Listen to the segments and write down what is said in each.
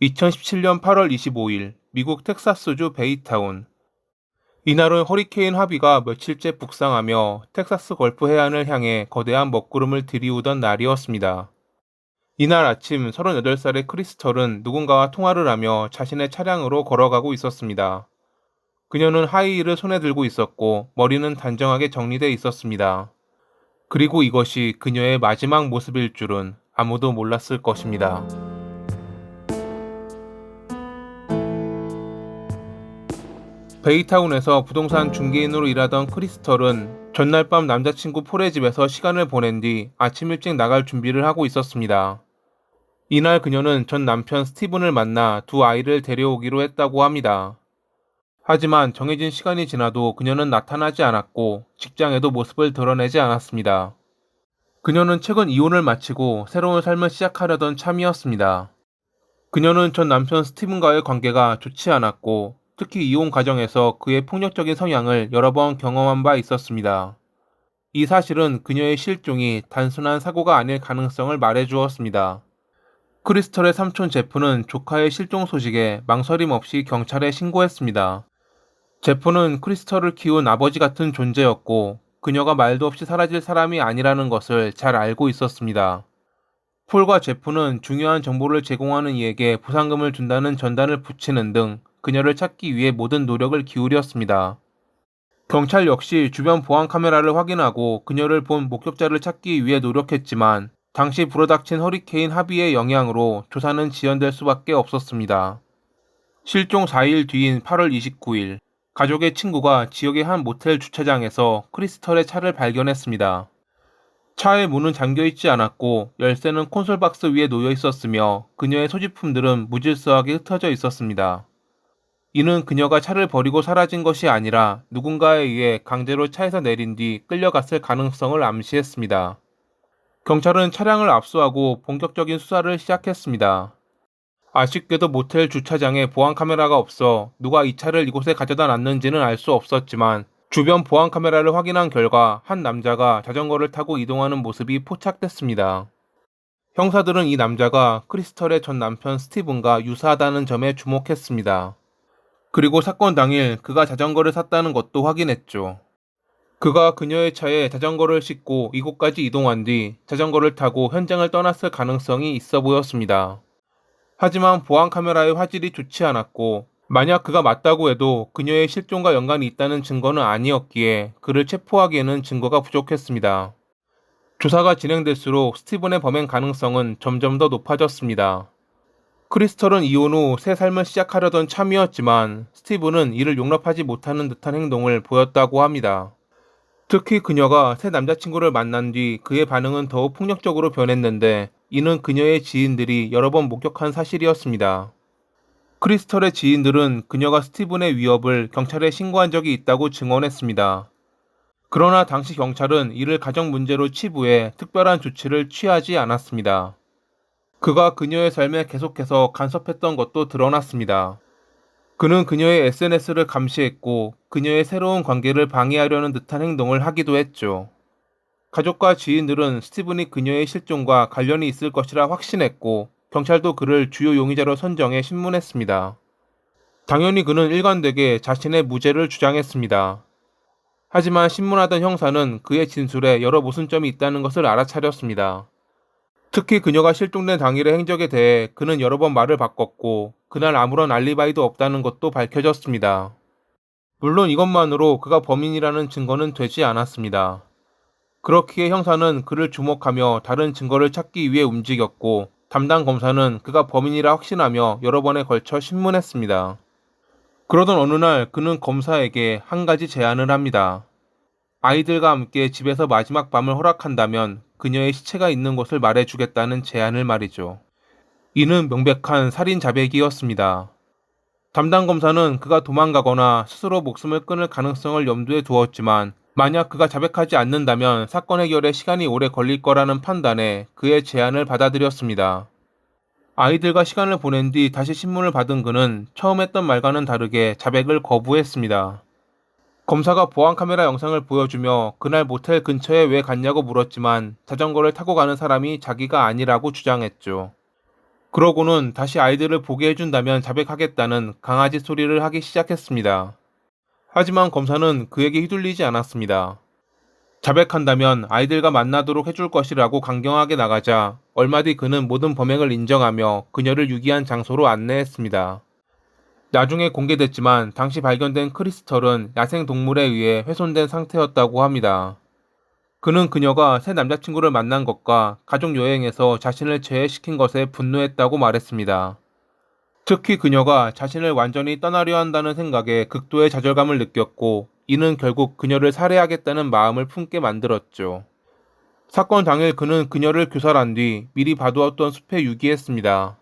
2017년 8월 25일 미국 텍사스주 베이타운. 이날은 허리케인 하비가 며칠째 북상하며 텍사스 걸프 해안을 향해 거대한 먹구름을 들이우던 날이었습니다. 이날 아침 38살의 크리스털은 누군가와 통화를 하며 자신의 차량으로 걸어가고 있었습니다. 그녀는 하이힐을 손에 들고 있었고 머리는 단정하게 정리돼 있었습니다. 그리고 이것이 그녀의 마지막 모습일 줄은 아무도 몰랐을 것입니다. 베이타운에서 부동산 중개인으로 일하던 크리스털은 전날 밤 남자친구 폴의 집에서 시간을 보낸 뒤 아침 일찍 나갈 준비를 하고 있었습니다. 이날 그녀는 전 남편 스티븐을 만나 두 아이를 데려오기로 했다고 합니다. 하지만 정해진 시간이 지나도 그녀는 나타나지 않았고 직장에도 모습을 드러내지 않았습니다. 그녀는 최근 이혼을 마치고 새로운 삶을 시작하려던 참이었습니다. 그녀는 전 남편 스티븐과의 관계가 좋지 않았고 특히 이혼 과정에서 그의 폭력적인 성향을 여러 번 경험한 바 있었습니다. 이 사실은 그녀의 실종이 단순한 사고가 아닐 가능성을 말해주었습니다. 크리스털의 삼촌 제프는 조카의 실종 소식에 망설임 없이 경찰에 신고했습니다. 제프는 크리스털을 키운 아버지 같은 존재였고 그녀가 말도 없이 사라질 사람이 아니라는 것을 잘 알고 있었습니다. 폴과 제프는 중요한 정보를 제공하는 이에게 보상금을 준다는 전단을 붙이는 등 그녀를 찾기 위해 모든 노력을 기울였습니다. 경찰 역시 주변 보안 카메라를 확인하고 그녀를 본 목격자를 찾기 위해 노력했지만 당시 불어닥친 허리케인 하비의 영향으로 조사는 지연될 수밖에 없었습니다. 실종 4일 뒤인 8월 29일, 가족의 친구가 지역의 한 모텔 주차장에서 크리스털의 차를 발견했습니다. 차의 문은 잠겨있지 않았고 열쇠는 콘솔 박스 위에 놓여 있었으며 그녀의 소지품들은 무질서하게 흩어져 있었습니다. 이는 그녀가 차를 버리고 사라진 것이 아니라 누군가에 의해 강제로 차에서 내린 뒤 끌려갔을 가능성을 암시했습니다. 경찰은 차량을 압수하고 본격적인 수사를 시작했습니다. 아쉽게도 모텔 주차장에 보안 카메라가 없어 누가 이 차를 이곳에 가져다 놨는지는 알 수 없었지만 주변 보안 카메라를 확인한 결과 한 남자가 자전거를 타고 이동하는 모습이 포착됐습니다. 형사들은 이 남자가 크리스털의 전 남편 스티븐과 유사하다는 점에 주목했습니다. 그리고 사건 당일 그가 자전거를 샀다는 것도 확인했죠. 그가 그녀의 차에 자전거를 싣고 이곳까지 이동한 뒤 자전거를 타고 현장을 떠났을 가능성이 있어 보였습니다. 하지만 보안 카메라의 화질이 좋지 않았고 만약 그가 맞다고 해도 그녀의 실종과 연관이 있다는 증거는 아니었기에 그를 체포하기에는 증거가 부족했습니다. 조사가 진행될수록 스티븐의 범행 가능성은 점점 더 높아졌습니다. 크리스털은 이혼 후 새 삶을 시작하려던 참이었지만 스티븐은 이를 용납하지 못하는 듯한 행동을 보였다고 합니다. 특히 그녀가 새 남자친구를 만난 뒤 그의 반응은 더욱 폭력적으로 변했는데 이는 그녀의 지인들이 여러 번 목격한 사실이었습니다. 크리스털의 지인들은 그녀가 스티븐의 위협을 경찰에 신고한 적이 있다고 증언했습니다. 그러나 당시 경찰은 이를 가정 문제로 치부해 특별한 조치를 취하지 않았습니다. 그가 그녀의 삶에 계속해서 간섭했던 것도 드러났습니다. 그는 그녀의 SNS를 감시했고 그녀의 새로운 관계를 방해하려는 듯한 행동을 하기도 했죠. 가족과 지인들은 스티븐이 그녀의 실종과 관련이 있을 것이라 확신했고 경찰도 그를 주요 용의자로 선정해 신문했습니다. 당연히 그는 일관되게 자신의 무죄를 주장했습니다. 하지만 신문하던 형사는 그의 진술에 여러 모순점이 있다는 것을 알아차렸습니다. 특히 그녀가 실종된 당일의 행적에 대해 그는 여러 번 말을 바꿨고 그날 아무런 알리바이도 없다는 것도 밝혀졌습니다. 물론 이것만으로 그가 범인이라는 증거는 되지 않았습니다. 그렇기에 형사는 그를 주목하며 다른 증거를 찾기 위해 움직였고 담당 검사는 그가 범인이라 확신하며 여러 번에 걸쳐 신문했습니다. 그러던 어느 날 그는 검사에게 한 가지 제안을 합니다. 아이들과 함께 집에서 마지막 밤을 허락한다면 그녀의 시체가 있는 곳을 말해주겠다는 제안을 말이죠. 이는 명백한 살인 자백이었습니다. 담당 검사는 그가 도망가거나 스스로 목숨을 끊을 가능성을 염두에 두었지만 만약 그가 자백하지 않는다면 사건 해결에 시간이 오래 걸릴 거라는 판단에 그의 제안을 받아들였습니다. 아이들과 시간을 보낸 뒤 다시 신문을 받은 그는 처음 했던 말과는 다르게 자백을 거부했습니다. 검사가 보안 카메라 영상을 보여주며 그날 모텔 근처에 왜 갔냐고 물었지만 자전거를 타고 가는 사람이 자기가 아니라고 주장했죠. 그러고는 다시 아이들을 보게 해준다면 자백하겠다는 강아지 소리를 하기 시작했습니다. 하지만 검사는 그에게 휘둘리지 않았습니다. 자백한다면 아이들과 만나도록 해줄 것이라고 강경하게 나가자 얼마 뒤 그는 모든 범행을 인정하며 그녀를 유기한 장소로 안내했습니다. 나중에 공개됐지만 당시 발견된 크리스털은 야생동물에 의해 훼손된 상태였다고 합니다. 그는 그녀가 새 남자친구를 만난 것과 가족 여행에서 자신을 제외시킨 것에 분노했다고 말했습니다. 특히 그녀가 자신을 완전히 떠나려 한다는 생각에 극도의 좌절감을 느꼈고 이는 결국 그녀를 살해하겠다는 마음을 품게 만들었죠. 사건 당일 그는 그녀를 교살한 뒤 미리 봐두었던 숲에 유기했습니다.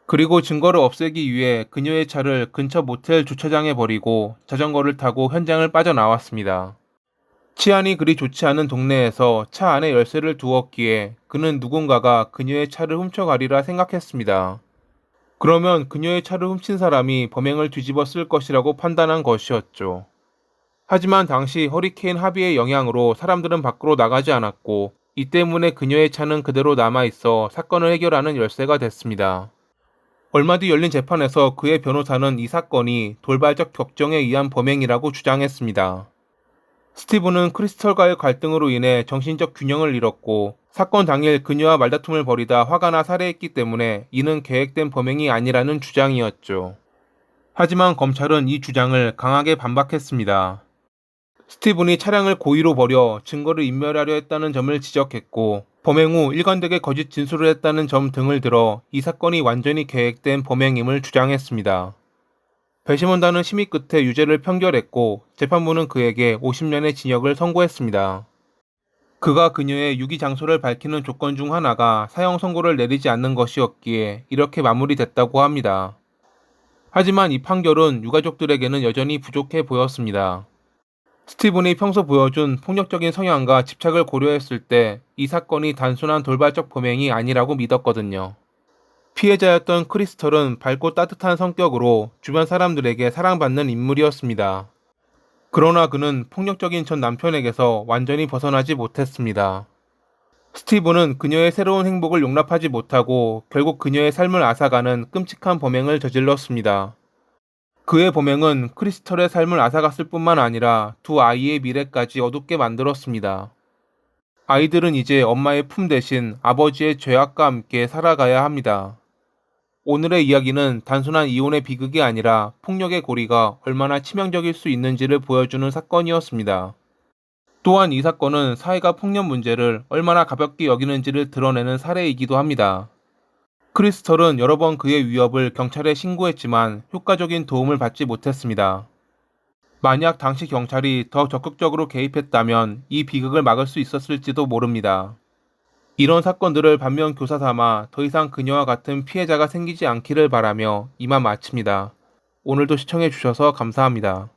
그리고 증거를 없애기 위해 그녀의 차를 근처 모텔 주차장에 버리고 자전거를 타고 현장을 빠져나왔습니다. 치안이 그리 좋지 않은 동네에서 차 안에 열쇠를 두었기에 그는 누군가가 그녀의 차를 훔쳐가리라 생각했습니다. 그러면 그녀의 차를 훔친 사람이 범행을 뒤집어 쓸 것이라고 판단한 것이었죠. 하지만 당시 허리케인 하비의 영향으로 사람들은 밖으로 나가지 않았고 이 때문에 그녀의 차는 그대로 남아있어 사건을 해결하는 열쇠가 됐습니다. 얼마 뒤 열린 재판에서 그의 변호사는 이 사건이 돌발적 격정에 의한 범행이라고 주장했습니다. 스티브는 크리스털과의 갈등으로 인해 정신적 균형을 잃었고 사건 당일 그녀와 말다툼을 벌이다 화가 나 살해했기 때문에 이는 계획된 범행이 아니라는 주장이었죠. 하지만 검찰은 이 주장을 강하게 반박했습니다. 스티븐이 차량을 고의로 버려 증거를 인멸하려 했다는 점을 지적했고 범행 후 일관되게 거짓 진술을 했다는 점 등을 들어 이 사건이 완전히 계획된 범행임을 주장했습니다. 배심원단은 심의 끝에 유죄를 판결했고 재판부는 그에게 50년의 징역을 선고했습니다. 그가 그녀의 유기 장소를 밝히는 조건 중 하나가 사형 선고를 내리지 않는 것이었기에 이렇게 마무리됐다고 합니다. 하지만 이 판결은 유가족들에게는 여전히 부족해 보였습니다. 스티븐이 평소 보여준 폭력적인 성향과 집착을 고려했을 때 이 사건이 단순한 돌발적 범행이 아니라고 믿었거든요. 피해자였던 크리스털은 밝고 따뜻한 성격으로 주변 사람들에게 사랑받는 인물이었습니다. 그러나 그는 폭력적인 전 남편에게서 완전히 벗어나지 못했습니다. 스티브는 그녀의 새로운 행복을 용납하지 못하고 결국 그녀의 삶을 앗아가는 끔찍한 범행을 저질렀습니다. 그의 범행은 크리스털의 삶을 앗아갔을 뿐만 아니라 두 아이의 미래까지 어둡게 만들었습니다. 아이들은 이제 엄마의 품 대신 아버지의 죄악과 함께 살아가야 합니다. 오늘의 이야기는 단순한 이혼의 비극이 아니라 폭력의 고리가 얼마나 치명적일 수 있는지를 보여주는 사건이었습니다. 또한 이 사건은 사회가 폭력 문제를 얼마나 가볍게 여기는지를 드러내는 사례이기도 합니다. 크리스털은 여러 번 그의 위협을 경찰에 신고했지만 효과적인 도움을 받지 못했습니다. 만약 당시 경찰이 더 적극적으로 개입했다면 이 비극을 막을 수 있었을지도 모릅니다. 이런 사건들을 반면 교사 삼아 더 이상 그녀와 같은 피해자가 생기지 않기를 바라며 이만 마칩니다. 오늘도 시청해주셔서 감사합니다.